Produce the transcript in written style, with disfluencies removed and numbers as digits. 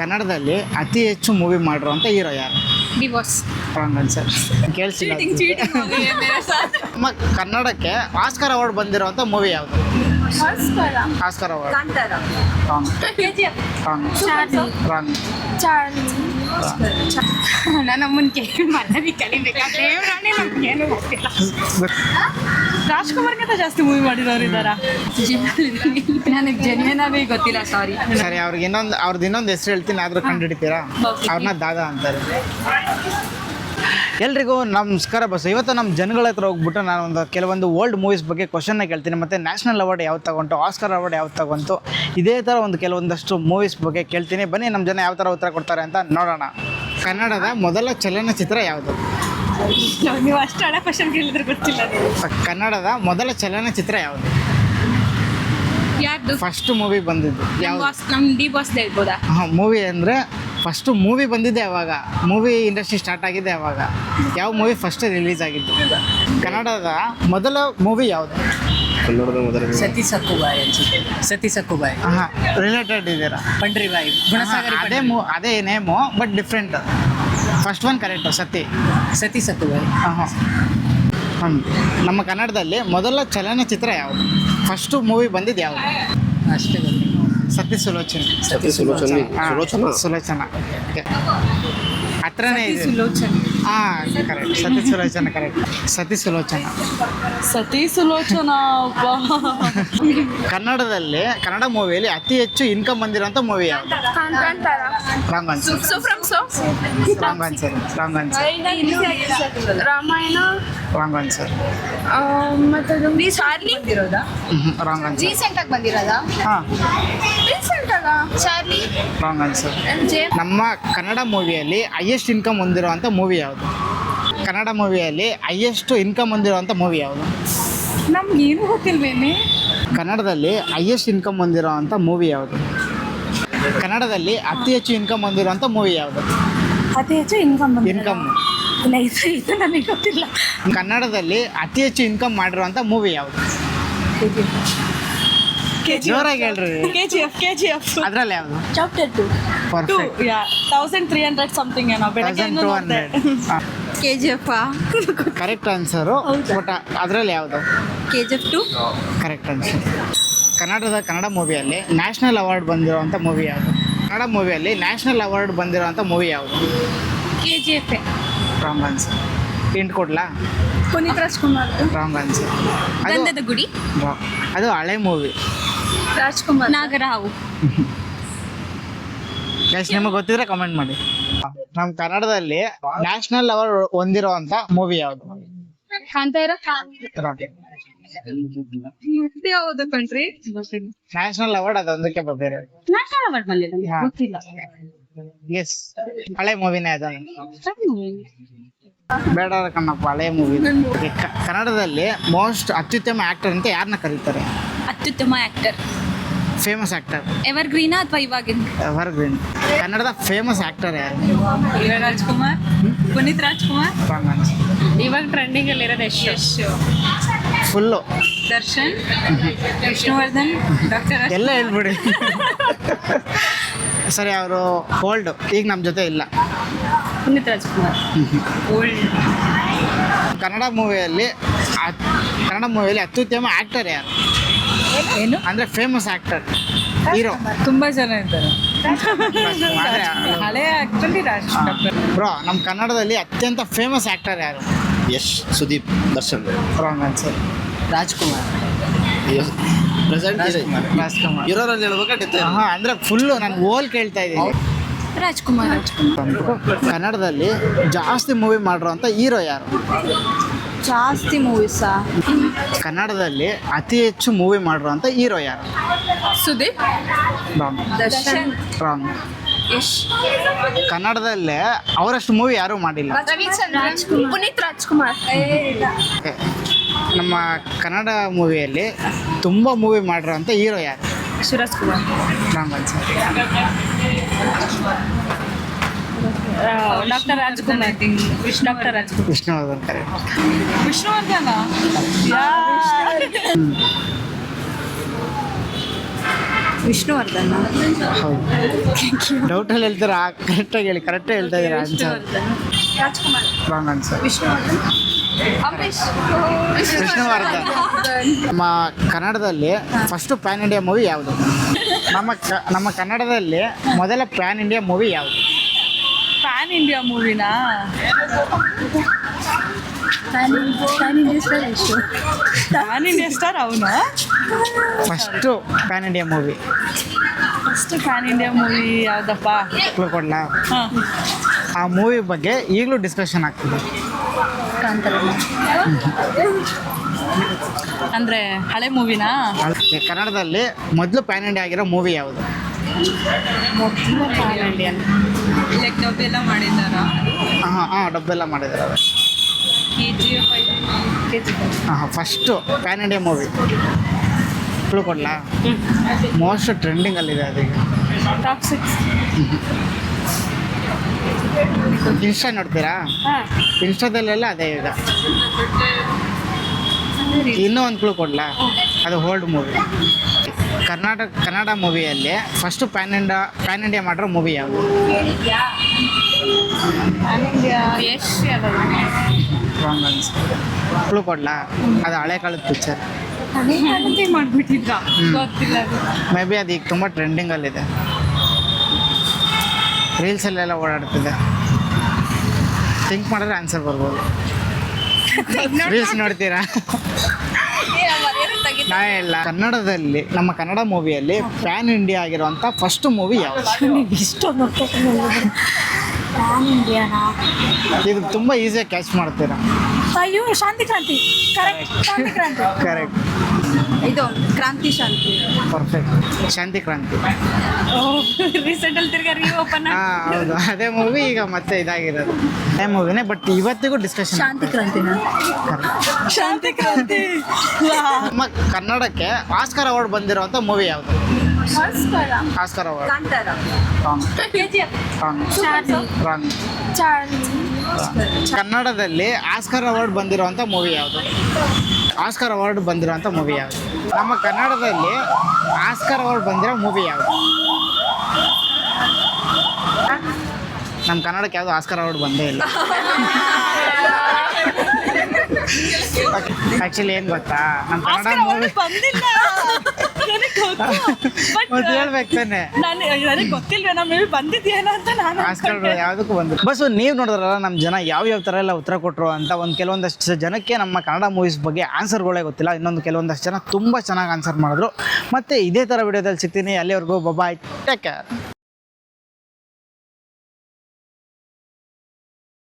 ಕನ್ನಡದಲ್ಲಿ ಅತಿ ಹೆಚ್ಚು ಮೂವಿ ಮಾಡಿರುವಂಥ ಹೀರೋ ಯಾರು? ಡಿವೋರ್ಸ್. Wrong answer. ಕೇಳಿಸಿಲ್ಲ. ನಮ್ಮ ಕನ್ನಡಕ್ಕೆ ಆಸ್ಕರ್ ಅವಾರ್ಡ್ ಬಂದಿರುವಂಥ ಮೂವಿ ಯಾವುದು? Oscar award. ರಾಂಗ್. ನನ್ನ ಅಮ್ಮನ ಕೇಳಿ ಮನವಿ ಕಲಿಬೇಕಾದ್ರೆ ನಮ್ಗೇನು ಗೊತ್ತಿಲ್ಲ. ರಾಜ್ಕುಮಾರ್ಗಿಂತ ಜಾಸ್ತಿ ಮೂವಿ ಮಾಡಿರೋರು ಇದ್ದಾರಾ? ನನಗೆ ಜೆನ್ಯನ್ ಆಗಿ ಗೊತ್ತಿಲ್ಲ, ಸಾರಿ. ಸರಿ, ಅವ್ರದ್ದು ಇನ್ನೊಂದು ಹೆಸರು ಹೇಳ್ತೀನಿ, ಆದ್ರೂ ಕಂಡುಹಿಡಿತೀರಾ? ಅವ್ರನ್ನ ದಾದಾ ಅಂತಾರೆ. ಎಲ್ರಿಗೂ ನಮಸ್ಕಾರ ಬಸ್. ಇವತ್ತು ನಮ್ಮ ಜನಗಳ ಹತ್ರ ಹೋಗ್ಬಿಟ್ಟು ನಾನು ಕೆಲವೊಂದು ಓಲ್ಡ್ ಮೂವೀಸ್ ಬಗ್ಗೆ ಕ್ವಶನ್ನ ಕೇಳ್ತೀನಿ. ಮತ್ತು ನ್ಯಾಷನಲ್ ಅವಾರ್ಡ್ ಯಾವ್ದು ತಗೊಂತು, ಆಸ್ಕರ್ ಅವಾರ್ಡ್ ಯಾವ್ದು ತಗೊಂತು, ಇದೇ ಥರ ಕೆಲವೊಂದಷ್ಟು ಮೂವೀಸ್ ಬಗ್ಗೆ ಕೇಳ್ತೀನಿ. ಬನ್ನಿ ನಮ್ಮ ಜನ ಯಾವ ಥರ ಉತ್ತರ ಕೊಡ್ತಾರೆ ಅಂತ ನೋಡೋಣ. ಕನ್ನಡದ ಮೊದಲ ಚಲನಚಿತ್ರ ಯಾವುದು? ನೀವು ಅಷ್ಟು ಹಳೆ ಕ್ವಶನ್ ಕೇಳಿದ್ರೆ ಗೊತ್ತಿಲ್ಲ. ಕನ್ನಡದ ಮೊದಲ ಚಲನಚಿತ್ರ ಯಾವುದು? ಯಾರ್ದು? ಫಸ್ಟ್ ಮೂವಿ ಬಂದಿದ್ದು ಯಾವುದು? ನಮ್ಮ ಡಿ ಬಾಸ್ ಹೇಳ್ಬೋದಾ? ಹಾಂ, ಮೂವಿ ಅಂದರೆ ಫಸ್ಟು ಮೂವಿ ಬಂದಿದ್ದೆ ಯಾವಾಗ? ಮೂವಿ ಇಂಡಸ್ಟ್ರಿ ಸ್ಟಾರ್ಟ್ ಆಗಿದೆ ಯಾವಾಗ? ಯಾವ ಮೂವಿ ಫಸ್ಟ್ ರಿಲೀಸ್ ಆಗಿದ್ದು? ಕನ್ನಡದ ಮೊದಲ ಮೂವಿ ಯಾವುದು? ಕನ್ನಡದ ಮೊದಲ ಸತಿ ಸಕ್ಕುಬಾಯಿ ಅನ್ಸುತ್ತೆ. ಸತಿ ಸಕ್ಕುಬಾಯಿ. ಹಾಂ, ರಿಲೇಟೆಡ್ ಇದ್ದೀರಾ? ಪಂಡ್ರಿಬಾಯಿ. ಅದೇ name but different. First one correct, ಸತಿ ಸಕ್ಕುಬಾಯಿ. ಹಾಂ. ನಮ್ಮ ಕನ್ನಡದಲ್ಲಿ ಮೊದಲ ಚಲನಚಿತ್ರ ಯಾವುದು? ಫಸ್ಟು ಮೂವಿ ಬಂದಿದ್ದು ಯಾವುದು? ಅಷ್ಟೇ ಗೊತ್ತಿಲ್ಲ. ಸತಿ ಸುಲೋಚನೆ. ಸುಲೋಚನಾ. ಹತ್ರನೇ ಇದೆ. ಹಾಂ, ಕರೆಕ್ಟ್. ಸತಿ ಸುಲೋಚನಾ ಕರೆಕ್ಟ್. ಸತಿ ಸುಲೋಚನಾ. ಕನ್ನಡ ಮೂವಿಯಲ್ಲಿ ಅತಿ ಹೆಚ್ಚು ಇನ್ಕಮ್ ಬಂದಿರೋಂಥ ಮೂವಿ ಯಾವುದು? Wrong answer. Ramayana. Wrong answer. Wrong answer. Recent ಆಗಿ ಬಂದಿರೋದಾ? ಹಾಂ, ಚಾರ್ಲಿ. Wrong answer. ನಮ್ಮ ಕನ್ನಡ ಮೂವಿಯಲ್ಲಿ ಹೈಯೆಸ್ಟ್ ಇನ್ಕಮ್ ಹೊಂದಿರುವಂಥ ಮೂವಿ ಯಾವುದು? ಕನ್ನಡ ಮೂವಿಯಲ್ಲಿ ಹೈಯೆಸ್ಟ್ ಇನ್ಕಮ್ ಹೊಂದಿರುವಂಥ ಮೂವಿ ಯಾವುದು? ನಮ್ಗೆ ಏನು ಗೊತ್ತಿಲ್ವೇನೆ. ಕನ್ನಡದಲ್ಲಿ ಹೈಯೆಸ್ಟ್ ಇನ್ಕಮ್ ಹೊಂದಿರುವಂಥ ಮೂವಿ ಯಾವುದು? ಕನ್ನಡದಲ್ಲಿ ಅತಿ ಹೆಚ್ಚು ಇನ್ಕಮ್ ಹೊಂದಿರುವಂಥ ಮೂವಿ ಯಾವುದು? ಅತಿ ಹೆಚ್ಚು ಇನ್ಕಮ್ ಇನ್ಕಮ್ ಇಲ್ಲ, ಇದು ನನಗೆ ಗೊತ್ತಿಲ್ಲ. ಕನ್ನಡದಲ್ಲಿ ಅತಿ ಹೆಚ್ಚು ಇನ್ಕಮ್ ಮಾಡಿರುವಂಥ ಮೂವಿ ಯಾವುದು? ಜೋರಾಗಿ ಹೇಳ್ರಿ. KGF. ಅದ್ರಲ್ಲಿ ಯಾವುದು? ಚಾಪ್ಟರ್ 2. ಪರ್ಫೆಕ್ಟ್. 1300 ಸಮಥಿಂಗ್ ಏನೋ. ಬೆಳಗ್ಗೆ 1200. KGF. Correct answer. ಬಟ್ ಅದರಲ್ಲಿ ಯಾವುದು? KGF 2. Correct answer. ಕನ್ನಡ ಮೂವಿಯಲ್ಲಿ ನ್ಯಾಷನಲ್ ಅವಾರ್ಡ್ ಬಂದಿರುವಂಥ ಮೂವಿ ಯಾವುದು? ಕನ್ನಡ ಮೂವಿಯಲ್ಲಿ ನ್ಯಾಷನಲ್ ಅವಾರ್ಡ್ ಬಂದಿರುವಂಥ ಮೂವಿ ಯಾವುದು? KGF. Wrong answer. ಹಿಂಟ್ ಕೊಡ್ಲಾ? ಪುನೀತ್ ರಾಜ್ಕುಮಾರ್. Wrong answer. ಗಂಧದ ಗುಡಿ. ಅದು ಹಳೆ ಮೂವಿ. ರಾಜ್ಕುಮಾರ್. ನಾಗರಹಾವು. ಗೈಸ್, ನಿಮಗೆ ಗೊತ್ತಿದ್ರೆ ಕಮೆಂಟ್ ಮಾಡಿ. ನಮ್ಮ ಕನ್ನಡದಲ್ಲಿ ನ್ಯಾಷನಲ್ ಅವಾರ್ಡ್ ಹೊಂದಿರುವಂಥ ಮೂವಿ ಯಾವುದು? ಕಾಂತಾರ. ಯಾವುದು ಕಂಟ್ರಿ? ನ್ಯಾಷನಲ್ ಅವಾರ್ಡ್ ಅದೊಂದಕ್ಕೆ ಬೇರೆ. ನ್ಯಾಷನಲ್ ಅವಾರ್ಡ್ ಬಂದಿದೆ, ಗೊತ್ತಿಲ್ಲ. ಎಸ್, ಹಳೆ ಮೂವಿನೇ ಅದ. ಬೇಡ ಕಣ್ಣಪ್ಪ, ಹಳೆ ಮೂವಿ. ಕನ್ನಡದಲ್ಲಿ ಮೋಸ್ಟ್ ಅತ್ಯುತ್ತಮ ಆಕ್ಟರ್ ಅಂತ ಯಾರನ್ನ ಕರೀತಾರೆ? ಅತ್ಯುತ್ತಮ ಆಕ್ಟರ್. Famous actor. ಎವರ್ಗ್ರೀನ್ ಅಥವಾ ಇವಾಗಿನ? ಎವರ್ಗ್ರೀನ್. ಕನ್ನಡದ ಫೇಮಸ್ ಆಕ್ಟರ್ ಯಾರು? ರಾಜ್ಕುಮಾರ್. ಪುನೀತ್ ರಾಜ್ಕುಮಾರ್. Wrong answer. ಇವಾಗ ಟ್ರೆಂಡಿಂಗ್ ಅಲ್ಲಿ ಇರೋದು ಯಶ್. ಫುಲ್ಲು ದರ್ಶನ್. ವಿಷ್ಣುವರ್ಧನ್. ಡಾಕ್ಟರ್ ಎಲ್ಲ ಹೇಳ್ಬಿಡಿ. ಸರಿ, ಅವರು ಓಲ್ಡ್, ಈಗ ನಮ್ಮ ಜೊತೆ ಇಲ್ಲ. ಪುನೀತ್ ರಾಜ್ಕುಮಾರ್. ಓಲ್ಡ್. ಕನ್ನಡ ಮೂವಿಯಲ್ಲಿ ಅತ್ಯುತ್ತಮ ಆಕ್ಟರ್ ಯಾರು? ಏನು ಅಂದರೆ ಫೇಮಸ್ ಆಕ್ಟರ್, ಹೀರೋ. ತುಂಬಾ ಜನ ಇದ್ದಾರೆ. ಹಳೆ ಆಕ್ಚುಲಿ ಬ್ರೋ, ನಮ್ಮ ಕನ್ನಡದಲ್ಲಿ ಅತ್ಯಂತ ಫೇಮಸ್ ಆಕ್ಟರ್ ಯಾರು? Yash, Sudeep, Darshan. Wrong answer. Rajkumar. Present Rajkumar. ಇರೋರಲ್ಲಿ ಹೇಳ್ಬೇಕಾಗಿತ್ತು. ಹಾಂ, ಅಂದರೆ ಫುಲ್ಲು ನಾನು ಓಲ್ ಕೇಳ್ತಾ ಇದ್ದೀನಿ. ರಾಜ್ಕುಮಾರ್. ಕನ್ನಡದಲ್ಲಿ ಜಾಸ್ತಿ ಮೂವಿ ಮಾಡಿರುವಂಥ ಹೀರೋ ಯಾರು? ಜಾಸ್ತಿ ಮೂವೀಸಾ? ಕನ್ನಡದಲ್ಲಿ ಅತಿ ಹೆಚ್ಚು ಮೂವಿ ಮಾಡಿರುವಂಥ ಹೀರೋ ಯಾರು? ಸುದೀಪ್. ರಾಂಗ್. ದರ್ಶನ್. ರಾಂಗ್. ಯಶ್. ಕನ್ನಡದಲ್ಲೇ ಅವರಷ್ಟು ಮೂವಿ ಯಾರೂ ಮಾಡಿಲ್ಲ. ಪುನೀತ್ ರಾಜ್ಕುಮಾರ್. ನಮ್ಮ ಕನ್ನಡ ಮೂವಿಯಲ್ಲಿ ತುಂಬ ಮೂವಿ ಮಾಡಿರೋಂಥ ಹೀರೋ ಯಾರು? Shivaraj Kumar. Wrong answer. Doctor Rajkumar. Doctor Rajkumar. Vishnuvardhan. Correct. Vishnuvardhana. Vishnuvardhan ಹೌದು ಡೌಟಲ್ಲಿ ಹೇಳ್ತೀರಾ ಕರೆಕ್ಟಾಗಿ ಹೇಳಿ ಕರೆಕ್ಟಾಗಿ ಹೇಳ್ತಾ ಇದ್ದೀರಾ answer Rajkumar wrong answer Vishnuvardhan Ambareesh Vishnuvardhan ನಮ್ಮ ಕನ್ನಡದಲ್ಲಿ ಫಸ್ಟು ಪ್ಯಾನ್ ಇಂಡಿಯಾ ಮೂವಿ ಯಾವುದು ನಮ್ಮ ಕನ್ನಡದಲ್ಲಿ ಮೊದಲ ಪ್ಯಾನ್ ಇಂಡಿಯಾ ಮೂವಿ ಯಾವುದು ಪ್ಯಾನ್ ಇಂಡಿಯಾ ಮೂವಿನಾ ಪ್ಯಾನ್ ಇಂಡಿಯಾ ಸ್ಟಾರ್ ಅವನು first pan India movie first pan India movie ಯಾವುದಪ್ಪ ಕೊಡ್ಲಾ ಹಾಂ ಆ ಮೂವಿ ಬಗ್ಗೆ ಈಗಲೂ ಡಿಸ್ಕಷನ್ ಆಗ್ತಿದೆ ಅಂದರೆ ಹಳೆ ಮೂವಿನಾ ಅದಕ್ಕೆ ಕನ್ನಡದಲ್ಲಿ ಮೊದಲು ಪ್ಯಾನ್ ಇಂಡಿಯಾ ಆಗಿರೋ ಮೂವಿ ಯಾವುದು ಲೈಕ್ ಡಬ್ಬೆಲ್ಲ ಮಾಡಿದ್ದಾರಾ ಹಾಂ ಡಬ್ಬೆಲ್ಲ ಮಾಡಿದ್ದಾರೆ ಅದು ಹಾಂ ಫಸ್ಟು ಪ್ಯಾನ್ ಇಂಡಿಯಾ ಮೂವಿ ಕೊಡ್ಲಾ ಮೋಸ್ಟ್ ಟ್ರೆಂಡಿಂಗಲ್ಲಿದೆ ಅದೀಗ ಟಾಪ್ 6 ಇನ್ಸ್ಟಾ ನೋಡ್ತೀರಾ ಇನ್ಸ್ಟಾದಲ್ಲೆಲ್ಲ ಅದೇ ಈಗ ಇನ್ನೂ ಒಂದು ಕ್ಲೂ ಕೊಡ್ಲಾ ಅದು ಓಲ್ಡ್ ಮೂವಿ ಕನ್ನಡ ಮೂವಿಯಲ್ಲಿ ಫಸ್ಟು ಪ್ಯಾನ್ ಇಂಡಿಯಾ ಮಾಡಿರೋ ಮೂವಿ ಯಾವುದು pan India Yash wrong answer clue ಕೊಡ್ಲಾ ಅದು ಹಳೆ ಕಾಲದ ಪಿಕ್ಚರ್ ಮಾಡ್ಬಿಟ್ಟಿದ್ರ ಗೊತ್ತಿಲ್ಲ ಅದು ಮೇ ಬಿ ಅದು ಈಗ ತುಂಬ ಟ್ರೆಂಡಿಂಗಲ್ಲಿದೆ ರೀಲ್ಸಲ್ಲೆಲ್ಲ ಓಡಾಡ್ತಿದೆ ಥಿಂಕ್ ಮಾಡಿದ್ರೆ ಆನ್ಸರ್ ಬರ್ಬೋದು ರೀಲ್ಸ್ ನೋಡ್ತೀರಾ ನಾ ಇಲ್ಲ ಕನ್ನಡದಲ್ಲಿ ನಮ್ಮ ಕನ್ನಡ ಮೂವಿಯಲ್ಲಿ ಪ್ಯಾನ್ ಇಂಡಿಯಾ ಆಗಿರುವಂಥ ಫಸ್ಟ್ ಮೂವಿ ಯಾವುದು ಇದು ತುಂಬ ಈಸಿಯಾಗಿ ಕ್ಯಾಚ್ ಮಾಡ್ತೀರಾ ಅಯ್ಯೋ ಶಾಂತಿ ಕ್ರಾಂತಿ ಕರೆಕ್ಟ್ ಶಾಂತಿ ಕ್ರಾಂತಿ ಕರೆಕ್ಟ್ ಇದು ಕ್ರಾಂತಿ ಶಾಂತಿ ಪರ್ಫೆಕ್ಟ್ ಶಾಂತಿ ಕ್ರಾಂತಿ ರೀಸೆಂಟಲ್ಲಿ ತಿರ್ಗಾ ಓಪನ್ ಹಾಂ ಹೌದು ಅದೇ ಮೂವಿ ಈಗ ಮತ್ತೆ ಇದಾಗಿರೋದು ಅದೇ ಮೂವಿನೇ ಬಟ್ ಇವತ್ತಿಗೂ ಡಿಸ್ಕಷನ್ ಶಾಂತಿ ಕ್ರಾಂತಿನ ಶಾಂತಿ ಕ್ರಾಂತಿ ನಮ್ಮ ಕನ್ನಡಕ್ಕೆ ಆಸ್ಕರ್ ಅವಾರ್ಡ್ ಬಂದಿರುವಂಥ ಮೂವಿ ಯಾವುದು ಆಸ್ಕರ್ ಅವಾರ್ಡ್ ಕಾಂತಾರ ರಾಂಗ್ ಕನ್ನಡದಲ್ಲಿ ಆಸ್ಕರ್ ಅವಾರ್ಡ್ ಬಂದಿರುವಂಥ ಮೂವಿ ಯಾವುದು ಆಸ್ಕರ್ ಅವಾರ್ಡ್ ಬಂದಿರುವಂಥ ಮೂವಿ ಯಾವುದು ನಮ್ಮ ಕನ್ನಡದಲ್ಲಿ ಆಸ್ಕರ್ ಅವಾರ್ಡ್ ಬಂದಿರೋ ಮೂವಿ ಯಾವುದು ನಮ್ಮ ಕನ್ನಡಕ್ಕೆ ಯಾವುದು ಆಸ್ಕರ್ ಅವಾರ್ಡ್ ಬಂದೇ ಇಲ್ಲ ಆ್ಯಕ್ಚುಲಿ ಏನು ಗೊತ್ತಾ ನಮ್ಮ ಕನ್ನಡ ಮೂವಿ ಬಂದಿಲ್ಲ ಮತ್ತೆ ಹೇಳ್ಬೇಕು ತಾನೆ ನನಗೆ ಗೊತ್ತಿಲ್ವೇ ನಮ್ಮ ಮೇಬಿ ಬಂದಿದ್ಯೇನೋ ಅಂತ ನಾನು ಆಸ್ಕರ್ ಯಾವುದಕ್ಕೂ ಬಂದು ಬಸ್ ನೀವು ನೋಡಿದ್ರಲ್ಲ ನಮ್ಮ ಜನ ಯಾವ ಥರ ಎಲ್ಲ ಉತ್ತರ ಕೊಟ್ಟರು ಅಂತ ಒಂದು ಕೆಲವೊಂದಷ್ಟು ಜನಕ್ಕೆ ನಮ್ಮ ಕನ್ನಡ ಮೂವೀಸ್ ಬಗ್ಗೆ ಆನ್ಸರ್ಗಳೇ ಗೊತ್ತಿಲ್ಲ ಇನ್ನೊಂದು ಕೆಲವೊಂದಷ್ಟು ಜನ ತುಂಬ ಚೆನ್ನಾಗಿ ಆನ್ಸರ್ ಮಾಡಿದ್ರು ಮತ್ತು ಇದೇ ಥರ ವಿಡಿಯೋದಲ್ಲಿ ಸಿಗ್ತೀನಿ ಅಲ್ಲಿವರೆಗೂ ಬಾಯ್ ಟೇಕ್ ಕೇರ್